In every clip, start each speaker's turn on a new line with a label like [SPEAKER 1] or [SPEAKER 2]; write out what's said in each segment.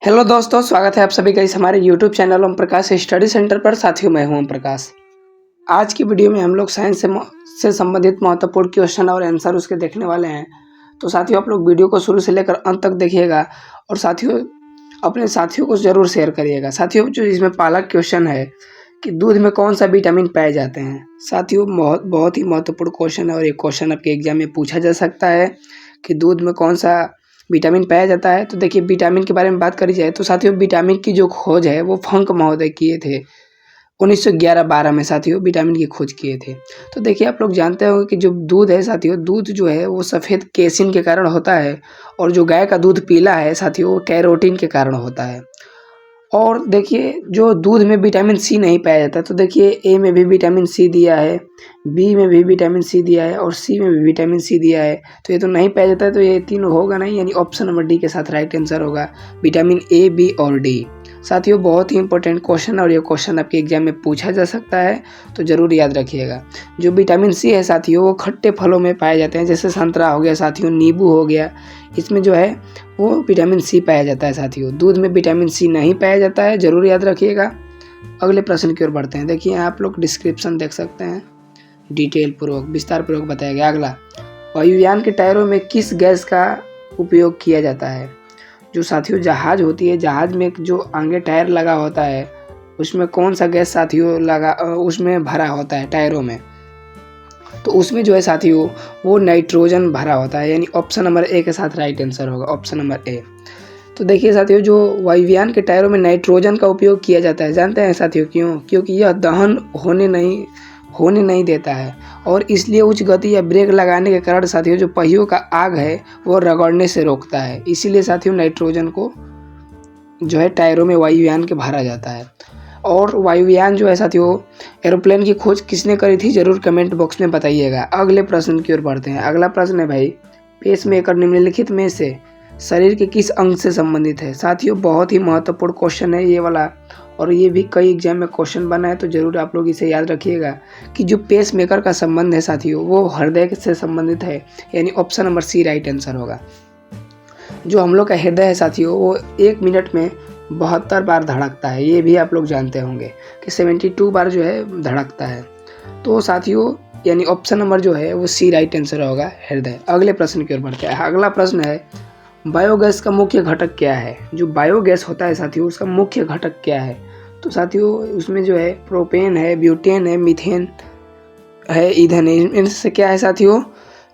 [SPEAKER 1] Hello दोस्तों, स्वागत है आप सभी का इस हमारे YouTube channel Om Prakash study centre पर। साथियों, मैं हूं ओम प्रकाश। आज की वीडियो में हम लोग साइंस से संबंधित महत्वपूर्ण क्वेश्चन और आंसर उसके देखने वाले हैं। तो साथियों, आप लोग वीडियो को शुरू से लेकर अंत तक देखिएगा और साथियों अपने साथियों को ज़रूर शेयर करिएगा। साथियों, जो इसमें पहला क्वेश्चन है कि दूध में कौन सा विटामिन पाए जाते हैं। साथियों, बहुत ही महत्वपूर्ण क्वेश्चन है और ये क्वेश्चन आपके एग्जाम में पूछा जा सकता है कि दूध में कौन सा विटामिन पाया जाता है। तो देखिए, विटामिन के बारे में बात करी जाए तो साथियों, विटामिन की जो खोज है वो फंक महोदय किए थे 1911-12 में। साथियों, विटामिन की खोज किए थे। तो देखिए, आप लोग जानते होंगे कि जो दूध है साथियों, दूध जो है वो सफ़ेद केसिन के कारण होता है और जो गाय का दूध पीला है साथियों, वो कैरोटीन के कारण होता है। और देखिए, जो दूध में विटामिन सी नहीं पाया जाता, तो देखिए ए में भी विटामिन सी दिया है, बी में भी विटामिन सी दिया है और सी में भी विटामिन सी दिया है। तो ये तो नहीं पाया जाता है, तो ये तीनों होगा नहीं, यानी ऑप्शन नंबर डी के साथ राइट आंसर होगा विटामिन ए, बी और डी। साथियों, बहुत ही इंपॉर्टेंट क्वेश्चन और ये क्वेश्चन आपके एग्जाम में पूछा जा सकता है, तो ज़रूर याद रखिएगा। जो विटामिन सी है साथियों, वो खट्टे फलों में पाए जाते हैं, जैसे संतरा हो गया साथियों, नींबू हो गया, इसमें जो है वो विटामिन सी पाया जाता है। साथियों, दूध में विटामिन सी नहीं पाया जाता है, ज़रूर याद रखिएगा। अगले प्रश्न की ओर बढ़ते हैं। देखिए, आप लोग डिस्क्रिप्शन देख सकते हैं, डिटेल पूर्वक विस्तार पूर्वक बताया गया। अगला, वायुयान के टायरों में किस गैस का उपयोग किया जाता है। जो साथियों जहाज होती है, जहाज में जो आगे टायर लगा होता है उसमें कौन सा गैस साथियों उसमें भरा होता है टायरों में, तो उसमें जो है साथियों वो नाइट्रोजन भरा होता है, यानी ऑप्शन नंबर ए के साथ राइट आंसर होगा, ऑप्शन नंबर ए। तो देखिए साथियों, जो वायुयान के टायरों में नाइट्रोजन का उपयोग किया जाता है, जानते हैं साथियों क्यों? क्योंकि यह दहन होने नहीं देता है और इसलिए उच्च गति या ब्रेक लगाने के कारण साथियों जो पहियों का आग है वो रगड़ने से रोकता है। इसीलिए साथियों नाइट्रोजन को जो है टायरों में वायुयान के भरा जाता है। और वायुयान जो है साथियों, एरोप्लेन की खोज किसने करी थी, जरूर कमेंट बॉक्स में बताइएगा। अगले प्रश्न की ओर बढ़ते हैं। अगला प्रश्न है भाई, पेसमेकर निम्नलिखित में से शरीर के किस अंग से संबंधित है। साथियों, बहुत ही महत्वपूर्ण क्वेश्चन है ये वाला और ये भी कई एग्जाम में क्वेश्चन बना है, तो जरूर आप लोग इसे याद रखिएगा कि जो पेसमेकर का संबंध है साथियों वो हृदय से संबंधित है, यानी option number C right answer होगा। जो हम लोग का हृदय है साथियों, वो 1 मिनट में 72 बार धड़कता है। ये भी आप लोग जानते होंगे कि 72 बार जो है धड़कता है। तो साथियों यानी ऑप्शन नंबर जो है वो सी राइट आंसर होगा, हृदय। अगले प्रश्न की ओर बढ़ते हैं। अगला प्रश्न है, बायोगैस का मुख्य घटक क्या है। जो बायोगैस होता है साथियों, उसका मुख्य घटक क्या है। तो साथियों उसमें जो है प्रोपेन है, ब्यूटेन है, मीथेन है, ईंधन है। इनसे क्या है साथियों,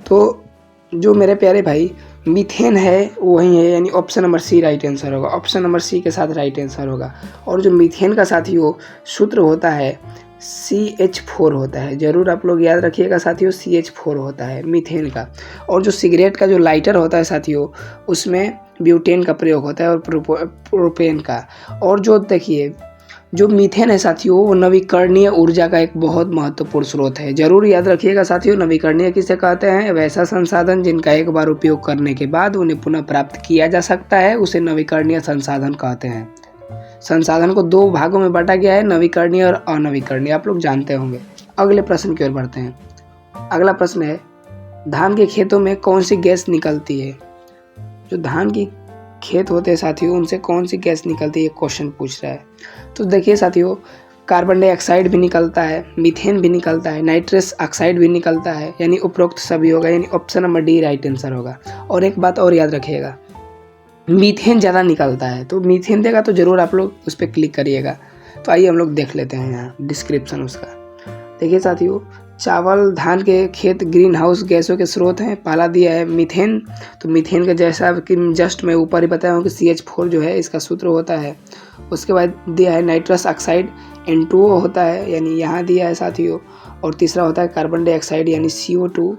[SPEAKER 1] तो जो मेरे प्यारे भाई मीथेन है वही है, यानी option number C right answer होगा, ऑप्शन नंबर सी के साथ राइट आंसर होगा। और जो मीथेन का साथियों सूत्र होता है CH4 होता है, ज़रूर आप लोग याद रखिएगा साथियों, CH4 होता है मीथेन का। और जो सिगरेट का जो लाइटर होता है साथियों, उसमें ब्यूटेन का प्रयोग होता है और प्रोपेन का। और जो देखिए जो मीथेन है साथियों, वो नवीकरणीय ऊर्जा का एक बहुत महत्वपूर्ण स्रोत है। जरूर याद रखिएगा साथियों, नवीकरणीय किसे कहते हैं, वैसा संसाधन जिनका एक बार उपयोग करने के बाद उन्हें पुनः प्राप्त किया जा सकता है, उसे नवीकरणीय संसाधन कहते हैं। संसाधन को 2 भागों में बांटा गया है, नवीकरणीय और अनवीकरणीय, आप लोग जानते होंगे। अगले प्रश्न की ओर बढ़ते हैं। अगला प्रश्न है, धान के खेतों में कौन सी गैस निकलती है। जो धान की खेत होते हैं साथियों, उनसे कौन सी गैस निकलती है, क्वेश्चन पूछ रहा है। तो देखिए साथियों, कार्बन डाइऑक्साइड भी निकलता है, मीथेन भी निकलता है, नाइट्रस ऑक्साइड भी निकलता है, यानी उपरोक्त सभी होगा, यानी option number D right answer होगा। और एक बात और याद रखिएगा, मीथेन ज़्यादा निकलता है, तो मीथेन देगा तो ज़रूर आप लोग उस पर क्लिक करिएगा। तो आइए हम लोग देख लेते हैं यहाँ डिस्क्रिप्शन उसका। देखिए साथियों, चावल धान के खेत ग्रीन हाउस गैसों के स्रोत हैं। पहला दिया है मीथेन, तो मीथेन का जैसा कि जस्ट मैं ऊपर ही बताया हूँ कि CH4 जो है इसका सूत्र होता है। उसके बाद दिया है नाइट्रस ऑक्साइड, N2O होता है, यानी यहाँ दिया है साथियों। और तीसरा होता है कार्बन डाइऑक्साइड, यानी CO2,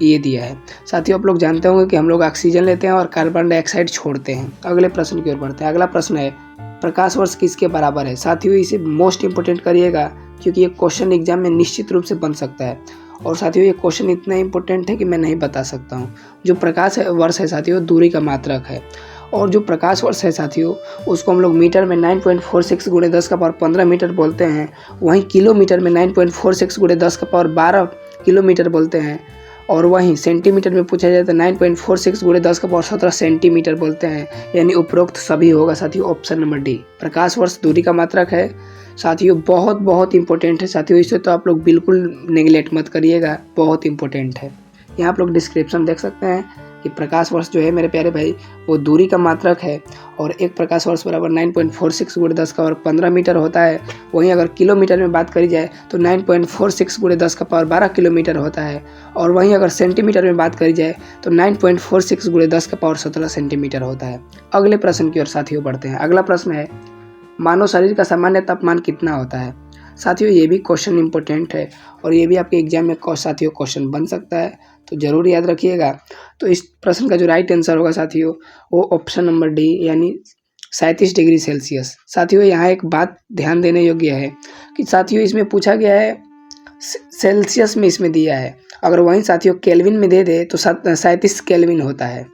[SPEAKER 1] ये दिया है। साथियों आप लोग जानते होंगे कि हम लोग ऑक्सीजन लेते हैं और कार्बन डाइऑक्साइड छोड़ते हैं। अगले प्रश्न की ओर बढ़ते हैं। अगला प्रश्न है, प्रकाश वर्ष किसके बराबर है। साथियों इसे मोस्ट इंपोर्टेंट करिएगा, क्योंकि ये क्वेश्चन एग्जाम में निश्चित रूप से बन सकता है। और साथियों ये क्वेश्चन इतना इंपॉर्टेंट है कि मैं नहीं बता सकता हूँ। जो प्रकाश वर्ष है साथियों, दूरी का मात्रक है। और जो प्रकाश वर्ष है साथियों, उसको हम लोग मीटर में 9.46 × 10⁻15 मीटर बोलते हैं। वहीं किलोमीटर में 9.46 × 10⁻12 किलोमीटर बोलते हैं। और वहीं सेंटीमीटर में पूछा जाए तो 9.46 × 10⁻17 सेंटीमीटर बोलते हैं, यानी उपरोक्त सभी होगा साथियों ऑप्शन नंबर डी। प्रकाश वर्ष दूरी का मात्रक है साथियों, बहुत इंपॉर्टेंट है साथियों, इसे तो आप लोग बिल्कुल नेगलेक्ट मत करिएगा, बहुत इंपॉर्टेंट है। यहाँ आप लोग डिस्क्रिप्शन देख सकते हैं कि प्रकाश वर्ष जो है मेरे प्यारे भाई वो दूरी का मात्रक है, और एक प्रकाश वर्ष बराबर 9.46 × 10⁻15 मीटर होता है। वहीं अगर किलोमीटर में बात करी जाए तो 9.46 × 10⁻12 किलोमीटर होता है, और वहीं अगर सेंटीमीटर में बात करी जाए तो 9.46 × 10⁻17 सेंटीमीटर होता है। अगले प्रश्न की ओर साथियों बढ़ते हैं। अगला प्रश्न है, मानव शरीर का सामान्य तापमान कितना होता है? साथियों ये भी क्वेश्चन इंपॉर्टेंट है, और ये भी आपके एग्जाम में साथियों क्वेश्चन बन सकता है, तो ज़रूर याद रखिएगा। तो इस प्रश्न का जो राइट आंसर होगा साथियों वो ऑप्शन नंबर डी, यानी 37 डिग्री सेल्सियस। साथियों यहाँ एक बात ध्यान देने योग्य है कि साथियों इसमें पूछा गया है सेल्सियस में, इसमें दिया है, अगर वहीं साथियों केल्विन में दे दे तो 37 केल्विन होता है,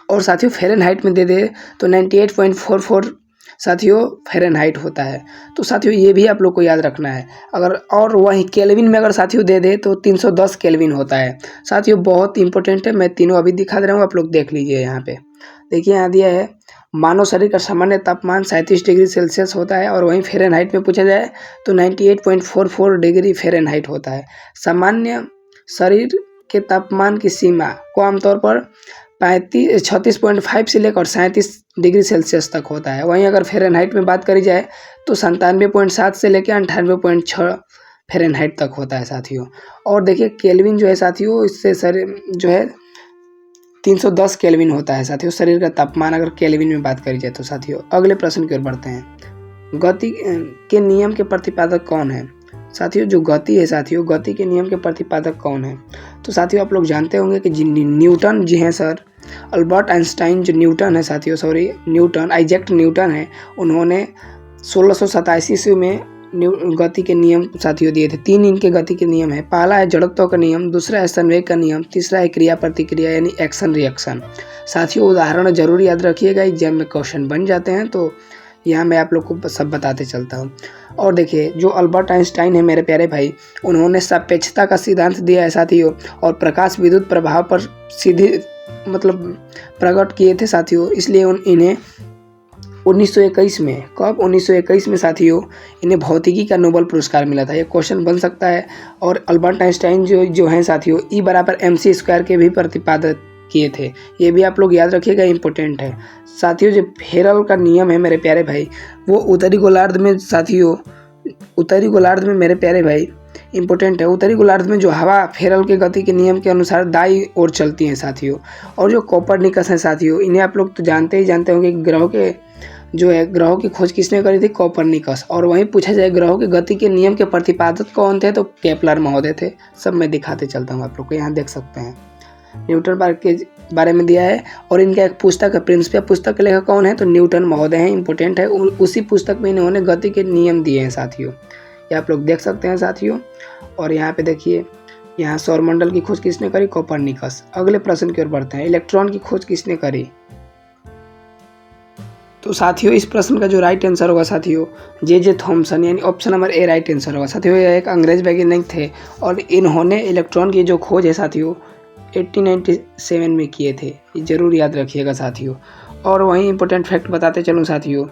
[SPEAKER 1] और साथियों फ़ारेनहाइट में दे दे तो 98.44 साथियों फ़ारेनहाइट होता है। तो साथियों ये भी आप लोग को याद रखना है। अगर और वहीं केल्विन में अगर साथियों दे दे तो 310 केल्विन होता है। साथियों बहुत इंपॉर्टेंट है, मैं तीनों अभी दिखा दे रहा हूँ, आप लोग देख लीजिए। यहाँ पे देखिए, यहाँ दिया है मानव शरीर का सामान्य तापमान 37 डिग्री सेल्सियस होता है, और वहीं फ़ारेनहाइट में पूछा जाए तो 98.44 डिग्री फ़ारेनहाइट होता है। सामान्य शरीर के तापमान की सीमा को आमतौर पर 36.5 से लेकर 37 डिग्री सेल्सियस तक होता है। वहीं अगर फ़ारेनहाइट में बात करी जाए तो 97.7 से लेकर 98.6 फ़ारेनहाइट तक होता है साथियों। और देखिए केल्विन जो है साथियों, इससे शरीर जो है 310 केल्विन होता है साथियों, शरीर का तापमान अगर केल्विन में बात करी जाए तो। साथियों अगले प्रश्न की ओर बढ़ते हैं। गति के नियम के प्रतिपादक कौन है? साथियों जो गति है साथियों, गति के नियम के प्रतिपादक कौन है? तो साथियों आप लोग जानते होंगे कि न्यूटन जी हैं सर, अल्बर्ट आइंस्टाइन जो न्यूटन है साथियों, सॉरी न्यूटन, आइजैक न्यूटन है, उन्होंने 1687 ईस्वी में गति के नियम साथियों दिए थे। 3 इनके गति के नियम है। पहला है जड़त्व का नियम, दूसरा है संवेग का नियम, तीसरा है क्रिया प्रतिक्रिया यानी एक्शन रिएक्शन। साथियों उदाहरण जरूर याद रखिएगा, एग्जाम में क्वेश्चन बन जाते हैं, तो यहाँ मैं आप लोग को सब बताते चलता हूँ। और देखिए जो अल्बर्ट आइंस्टाइन है मेरे प्यारे भाई, उन्होंने सापेक्षता का सिद्धांत दिया है साथियों, और प्रकाश विद्युत प्रभाव पर सीधे मतलब प्रकट किए थे साथियों, इसलिए इन्हें 1921 में, कब 1921 में साथियों इन्हें भौतिकी का नोबेल पुरस्कार मिला था। ये क्वेश्चन बन सकता है। और अल्बर्ट आइंस्टाइन जो हैं साथियों E = mc² के भी प्रतिपादित किए थे, ये भी आप लोग याद रखिएगा, इंपॉर्टेंट है साथियों। जो फेरल का नियम है मेरे प्यारे भाई, वो उत्तरी गोलार्ध में साथियों, उत्तरी गोलार्ध में मेरे प्यारे भाई इंपॉर्टेंट है। उत्तरी गोलार्ध में जो हवा फेरल के गति के नियम के अनुसार दाईं ओर चलती हैं साथियों। और जो कोपरनिकस हैं साथियों, इन्हें आप लोग तो जानते ही जानते होंगे, ग्रहों के जो है ग्रहों की खोज किसने करी थी? कोपरनिकस। और वहीं पूछा जाए ग्रहों के गति के नियम के प्रतिपादक कौन थे? तो केपलर महोदय थे। सब मैं दिखाते चलता हूँ आप लोग को, यहाँ देख सकते हैं न्यूटन के बारे में दिया है। और इनका एक पुस्तक है प्रिंसिपिया, पुस्तक के लेखक कौन है? तो न्यूटन महोदय हैं, इंपॉर्टेंट है। उसी पुस्तक में इन्होंने गति के नियम दिए हैं साथियों, ये आप लोग देख सकते हैं साथियों। और यहाँ पे देखिए, यहाँ सौरमंडल की खोज किसने करी? कोपरनिकस। अगले प्रश्न की ओर बढ़ते हैं। इलेक्ट्रॉन की खोज किसने करी? तो साथियों इस प्रश्न का जो राइट आंसर होगा साथियों जे थॉमसन, यानी option number A right answer होगा साथियों। यह एक अंग्रेज वैज्ञानिक थे, और इन्होंने इलेक्ट्रॉन की जो खोज है साथियों 1897 में किए थे, ये जरूर याद रखिएगा साथियों। और वहीं इंपॉर्टेंट फैक्ट बताते चलूँ साथियों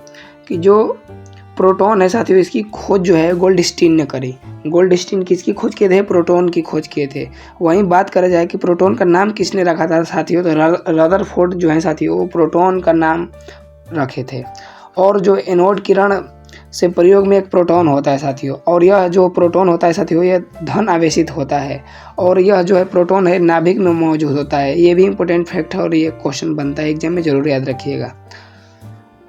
[SPEAKER 1] कि जो प्रोटॉन है साथियों, इसकी खोज जो है गोल्डस्टीन ने करी। गोल्डस्टीन किसकी खोज किए थे? प्रोटॉन की खोज किए थे। वहीं बात करा जाए कि प्रोटॉन का नाम किसने रखा था साथियों, तो रदरफोर्ड जो है साथियों, वो प्रोटॉन का नाम रखे थे। और जो एनोड किरण से प्रयोग में एक प्रोटॉन होता है साथियों, और यह जो प्रोटॉन होता है साथियों, यह धन आवेशित होता है, और यह जो है प्रोटॉन है नाभिक में मौजूद होता है। ये भी इंपॉर्टेंट फैक्ट है, और ये क्वेश्चन बनता है एग्जाम में, जरूर याद रखिएगा।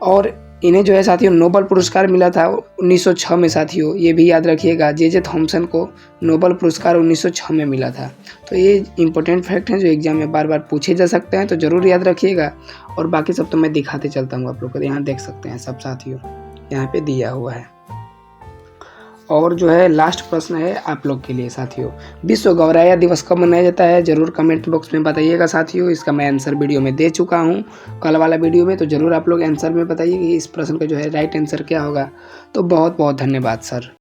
[SPEAKER 1] और इन्हें जो है साथियों नोबेल पुरस्कार मिला था 1906 में साथियों, ये भी याद रखिएगा। जे थॉमसन को नोबेल पुरस्कार 1906 में मिला था। तो ये इंपॉर्टेंट फैक्ट हैं जो एग्जाम में बार बार पूछे जा सकते हैं, तो ज़रूर याद रखिएगा। और बाकी सब तो मैं दिखाते चलता हूँ आप लोग को, यहाँ देख सकते हैं सब साथियों, यहाँ पे दिया हुआ है। और जो है लास्ट प्रश्न है आप लोग के लिए साथियों, विश्व गौरैया दिवस कब मनाया जाता है? जरूर कमेंट बॉक्स में बताइएगा साथियों। इसका मैं आंसर वीडियो में दे चुका हूँ कल वाला वीडियो में, तो ज़रूर आप लोग आंसर में बताइए कि इस प्रश्न का जो है राइट आंसर क्या होगा। तो बहुत बहुत धन्यवाद सर।